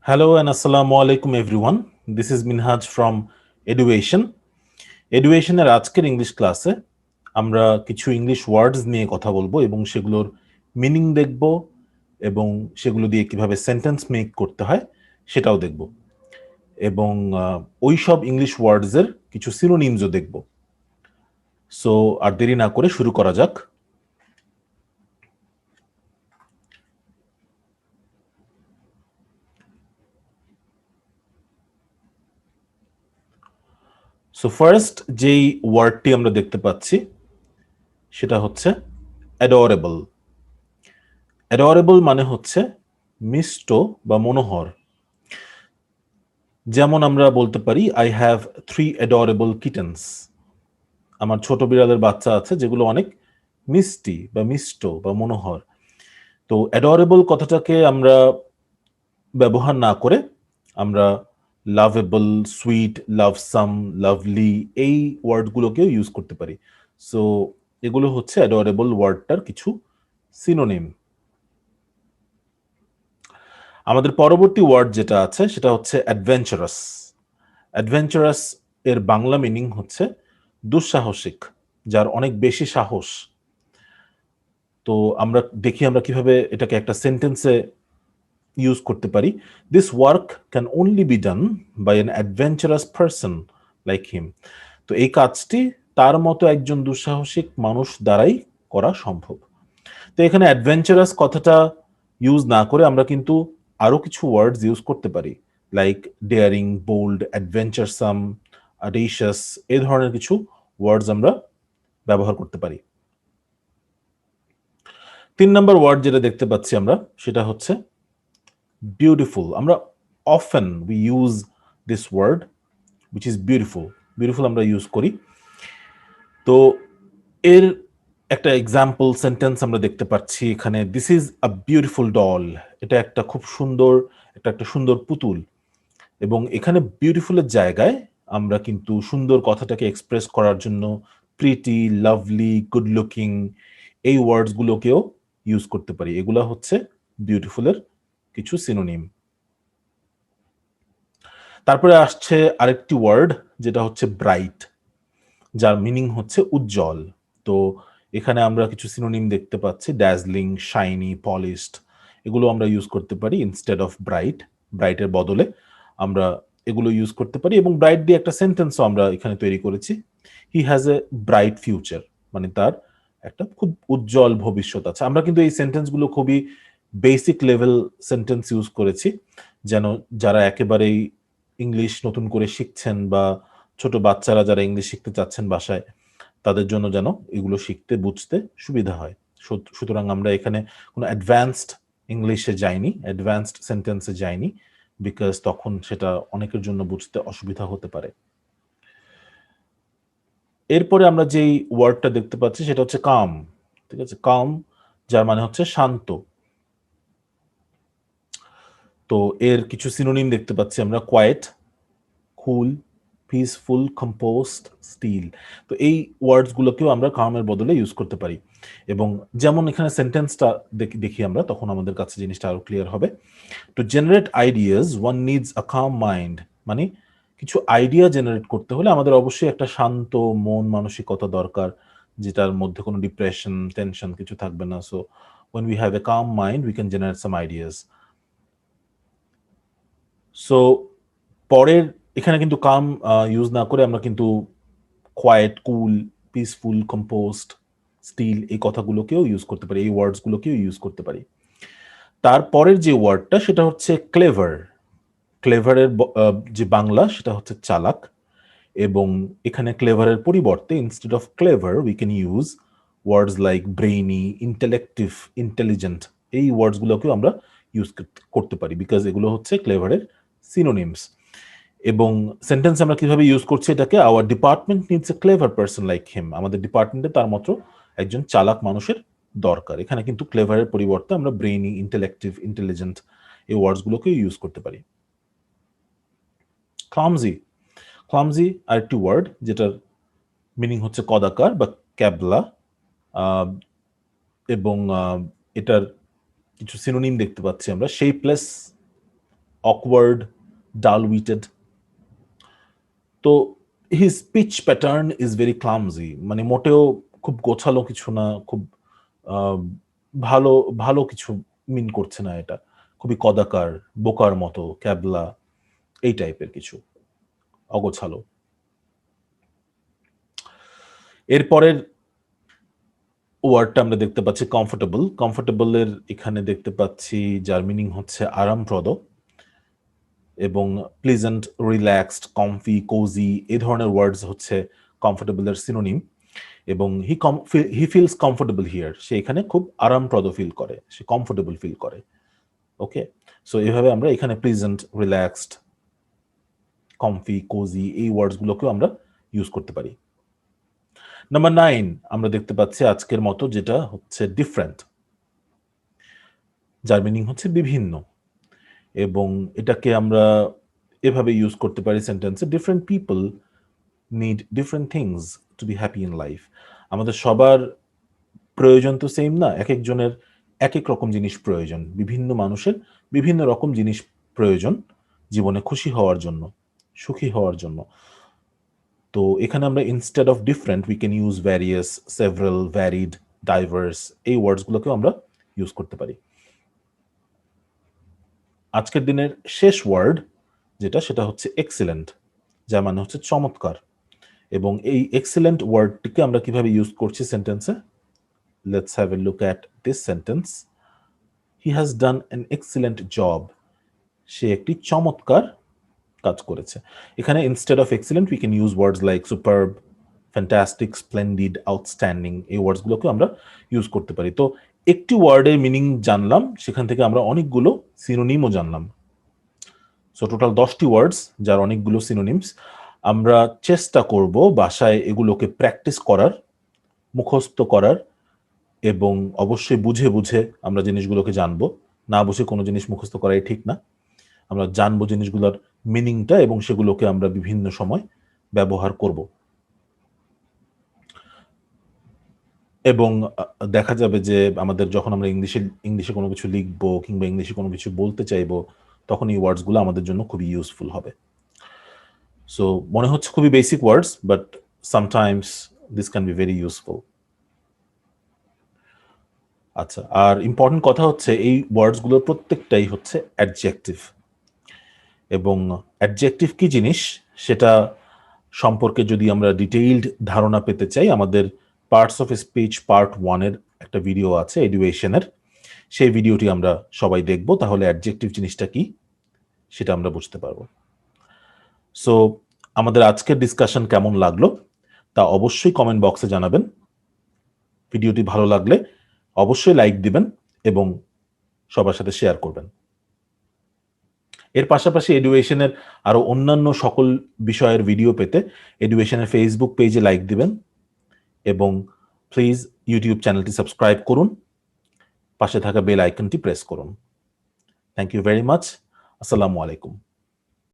Hello and assalamu alaikum everyone. This is Minhaj from EduAtion. EduAtion এর আজকের English ক্লাসে আমরা কিছু ইংলিশ ওয়ার্ডস নিয়ে কথা বলবো এবং সেগুলোর মিনিং দেখব এবং সেগুলো দিয়ে কিভাবে সেন্টেন্স মেক করতে হয় সেটাও দেখব এবং ওই সব ইংলিশ ওয়ার্ডসের কিছু সিনোনিমসও দেখব। সো আর দেরি না করে শুরু করা যাক। সো ফার্স্ট যেই ওয়ার্ডটি আমরা দেখতে পাচ্ছি সেটা হচ্ছে অ্যাডোরেবল। অ্যাডোরেবল মানে হচ্ছে মিষ্ট বা মনোহর। যেমন আমরা বলতে পারি আই হ্যাভ 3 অ্যাডোরেবল কিটেন্স। আমার ছোট বিড়ালের বাচ্চা আছে যেগুলো অনেক মিষ্টি বা মিষ্ট বা মনোহর। তো অ্যাডোরেবল কথাটাকে আমরা ব্যবহার না করে আমরা লাভেবল, সুইট, লাভসাম, লাভলি এই ওয়ার্ডগুলোকেও ইউজ করতে পারি। সো এগুলো হচ্ছে অ্যাডোরেবল ওয়ার্ডটার কিছু সিনোনিম। আমাদের পরবর্তী ওয়ার্ড যেটা আছে সেটা হচ্ছে অ্যাডভেঞ্চারাস। অ্যাডভেঞ্চারাস এর বাংলা মিনিং হচ্ছে দুঃসাহসিক, যার অনেক বেশি সাহস। তো আমরা দেখি আমরা কিভাবে এটাকে একটা সেন্টেন্সে ইউজ করতে পারি। This work can only be done by an adventurous person like him. তো এই কাজটি তার মতো একজন দুঃসাহসিক মানুষ দ্বারাই করা সম্ভব। তো এখানে অ্যাডভেঞ্চারাস কথাটা ইউজ না করে আমরা কিন্তু আরো কিছু ওয়ার্ডস ইউজ করতে পারি, লাইক ডেয়ারিং, বোল্ড, অ্যাডভেঞ্চারসাম, অডিশাস, এই ধরনের কিছু ওয়ার্ডস আমরা ব্যবহার করতে পারি। 3 নম্বর ওয়ার্ড যেটা দেখতে পাচ্ছি আমরা সেটা হচ্ছে বিউটিফুল। আমরা often we use this word which is beautiful. Beautiful আমরা ইউজ করি। তো এর একটা এক্সাম্পল সেন্টেন্স আমরা দেখতে পাচ্ছি এখানে, this is a beautiful doll. এটা একটা খুব সুন্দর, একটা সুন্দর পুতুল। এবং এখানে বিউটিফুলের জায়গায় আমরা কিন্তু সুন্দর কথাটাকে এক্সপ্রেস করার জন্য প্রিটি, লাভলি, গুড লুকিং এই ওয়ার্ডসগুলোকেও ইউজ করতে পারি। এগুলো হচ্ছে বিউটিফুলের কিছু সিনোনিম। তারপরে আসছে আরেকটি ওয়ার্ড যেটা হচ্ছে ব্রাইট, যার মিনিং হচ্ছে উজ্জ্বল। তো এখানে আমরা কিছু সিনোনিম দেখতে পাচ্ছি, ড্যাজলিং, শাইনি, পলিশড। এগুলো আমরা ইউজ করতে পারি ইনস্টেড অফ ব্রাইট। ব্রাইটের বদলে আমরা এগুলো ইউজ করতে পারি এবং ব্রাইট দিয়ে একটা সেন্টেন্সও আমরা এখানে তৈরি করেছি। He has a bright future, মানে তার একটা খুব উজ্জ্বল ভবিষ্যৎ আছে। আমরা কিন্তু এই সেন্টেন্সগুলো খুবই বেসিক লেভেল সেন্টেন্স ইউজ করেছি, যেন যারা একেবারেই ইংলিশ নতুন করে শিখছেন বা ছোট বাচ্চারা যারা ইংলিশ শিখতে চাচ্ছেন বাসায়, তাদের জন্য যেন এগুলো শিখতে বুঝতে সুবিধা হয়। সুতরাং আমরা এখানে কোনো অ্যাডভান্সড ইংলিশে যাইনি, অ্যাডভান্সড সেন্টেন্সে যাইনি, বিকজ তখন সেটা অনেকের জন্য বুঝতে অসুবিধা হতে পারে। এরপরে আমরা যেই ওয়ার্ডটা দেখতে পাচ্ছি সেটা হচ্ছে কাম। ঠিক আছে, কাম যার মানে হচ্ছে শান্ত। তো এর কিছু সিনোনিম দেখতে পাচ্ছি আমরা, কোয়েট, কুল, পিসফুল, কম্পোস্ট, স্টিল। তো এই ওয়ার্ডসগুলোকেও আমরা কামের বদলে ইউজ করতে পারি। এবং যেমন এখানে সেন্টেন্সটা দেখি আমরা, তখন আমাদের কাছে জিনিসটা আরো ক্লিয়ার হবে। To generate ideas one needs a calm mind. মানে কিছু আইডিয়া জেনারেট করতে হলে আমাদের অবশ্যই একটা শান্ত মন মানসিকতা দরকার, যেটার মধ্যে কোনো ডিপ্রেশন, টেনশন কিছু থাকবে না। So when we have a calm mind we can generate some ideas. So পরের এখানে কিন্তু কাম ইউজ না করে আমরা কিন্তু কোয়েট, কুল, পিসফুল, কম্পোস্ট, স্টিল এই কথাগুলোকেও ইউজ করতে পারি, এই ওয়ার্ডসগুলোকেও ইউজ করতে পারি। তারপরের যে ওয়ার্ডটা সেটা হচ্ছে ক্লেভার। ক্লেভারের যে বাংলা সেটা হচ্ছে চালাক। এবং এখানে ক্লেভারের পরিবর্তে instead of clever we can use words like brainy, intellective, intelligent. এই ওয়ার্ডসগুলোকেও আমরা ইউজ করতে পারি, বিকজ এগুলো হচ্ছে ক্লেভারের সিনোনিমস। এবং সেন্টেন্স আমরা কিভাবে ইউজ করছি এটাকে, our department needs a clever person like him. আমাদের ডিপার্টমেন্টে তার মতো একজন চালাক মানুষের দরকার। এখানে কিন্তু ক্লেভারের পরিবর্তে আমরা ব্রেইনি, ইন্টেলেকটিভ, ইন্টেলিজেন্ট এই ওয়ার্ডসগুলোকে ইউজ করতে পারি। ক্লামজি। ক্লামজি আরেকটি ওয়ার্ড যেটার মিনিং হচ্ছে কদাকার বা ক্যাবলা। এবং এটার কিছু সিনোনিম দেখতে পাচ্ছি আমরা, শেপলেস, awkward, dull-witted. তো his speech pattern is very clumsy, মানে মোটেও খুব গোছালো কিছু না, খুব আহ, ভালো ভালো কিছু মিন করছে না এটা, খুবই কদাকার, বোকার মতো, ক্যাবলা, এই টাইপের কিছু, অগোছালো। এরপরের ওয়ার্ডটা আমরা দেখতে পাচ্ছি কমফোর্টেবল। কমফোর্টেবলের এখানে দেখতে পাচ্ছি যার মিনিং হচ্ছে আরামপ্রদ, এবং প্লিজেন্ট, রিল্যাক্সড, কমফি, কোজি, এই ধরনের ওয়ার্ডস হচ্ছে কমফোর্টেবলের সিনোনিম। এবং হি ফিলস কমফোর্টেবল হিয়ার, সে এখানে খুব আরামপ্রদ ফিল করে, সে কমফোর্টেবল ফিল করে। ওকে, সো এইভাবে আমরা এখানে প্লিজেন্ট, রিল্যাক্সড, কমফি, কোজি এই ওয়ার্ডসগুলোকেও আমরা ইউজ করতে পারি। নাম্বার 9 আমরা দেখতে পাচ্ছি আজকের মতো, যেটা হচ্ছে ডিফারেন্ট, যার মিনিং হচ্ছে বিভিন্ন, এবং এটাকে আমরা এভাবে ইউজ করতে পারি সেন্টেন্সে, different people need different things to be happy in life. আমাদের সবার প্রয়োজন তো সেম না, এক একজনের এক এক রকম জিনিস প্রয়োজন, বিভিন্ন মানুষের বিভিন্ন রকম জিনিস প্রয়োজন জীবনে খুশি হওয়ার জন্য, সুখী হওয়ার জন্য। তো এখানে আমরা instead of different we can use various, several, varied, diverse, এই ওয়ার্ডসগুলোকেও আমরা ইউজ করতে পারি। আজকের দিনের শেষ ওয়ার্ড যেটা, সেটা হচ্ছে এক্সিলেন্ট, যার মানে হচ্ছে চমৎকার। এবং এই এক্সিলেন্ট ওয়ার্ডটিকে আমরা কিভাবে ইউজ করছি সেন্টেন্সে, let's have a look at this sentence. He has done an excellent job, সে একটি চমৎকার কাজ করেছে। এখানে instead of excellent we can use words like superb, fantastic, splendid, outstanding, এই ওয়ার্ডসগুলোকে আমরা ইউজ করতে পারি। তো একটি ওয়ার্ডের মিনিং জানলাম, সেখান থেকে আমরা অনেকগুলো সিনোনিমও জানলাম। সো টোটাল 10টি ওয়ার্ডস, যার অনেকগুলো সিনোনিমস। আমরা চেষ্টা করব বাসায় এগুলোকে প্র্যাকটিস করার, মুখস্থ করার, এবং অবশ্যই বুঝে বুঝে আমরা জিনিসগুলোকে জানবো। না বুঝে কোনো জিনিস মুখস্থ করাই ঠিক না। আমরা জানবো জিনিসগুলোর মিনিংটা, এবং সেগুলোকে আমরা বিভিন্ন সময় ব্যবহার করব। এবং দেখা যাবে যে আমাদের যখন আমরা ইংলিশে কোনো কিছু লিখবো কিংবা ইংলিশে কোনো কিছু বলতে চাইবো, তখন এই ওয়ার্ডসগুলো আমাদের জন্য খুবই ইউজফুল হবে। সো মনে হচ্ছে খুবই basic words, but sometimes this can be very useful. আচ্ছা, আর ইম্পর্টেন্ট কথা হচ্ছে এই ওয়ার্ডসগুলোর প্রত্যেকটাই হচ্ছে অ্যাডজেক্টিভ, এবং অ্যাডজেক্টিভ কি জিনিস সেটা সম্পর্কে যদি আমরা ডিটেইলড ধারণা পেতে চাই, আমাদের পার্টস অফ স্পিচ পার্ট 1-এর একটা ভিডিও আছে এডুয়েশনের, সেই ভিডিওটি আমরা সবাই দেখব, তাহলে অ্যাডজেক্টিভ জিনিসটা কি সেটা আমরা বুঝতে পারবো। সো আমাদের আজকের ডিসকাশন কেমন লাগলো তা অবশ্যই কমেন্ট বক্সে জানাবেন। ভিডিওটি ভালো লাগলে অবশ্যই লাইক দিবেন এবং সবার সাথে শেয়ার করবেন। এর পাশাপাশি এডুয়েশনের আরো অন্যান্য সকল বিষয়ের ভিডিও পেতে এডুয়েশনের ফেসবুক পেজে লাইক দিবেন, এবং প্লিজ ইউটিউব চ্যানেলটি সাবস্ক্রাইব করুন, পাশে থাকা বেল আইকনটি প্রেস করুন। Thank you very much. আসসালামু আলাইকুম।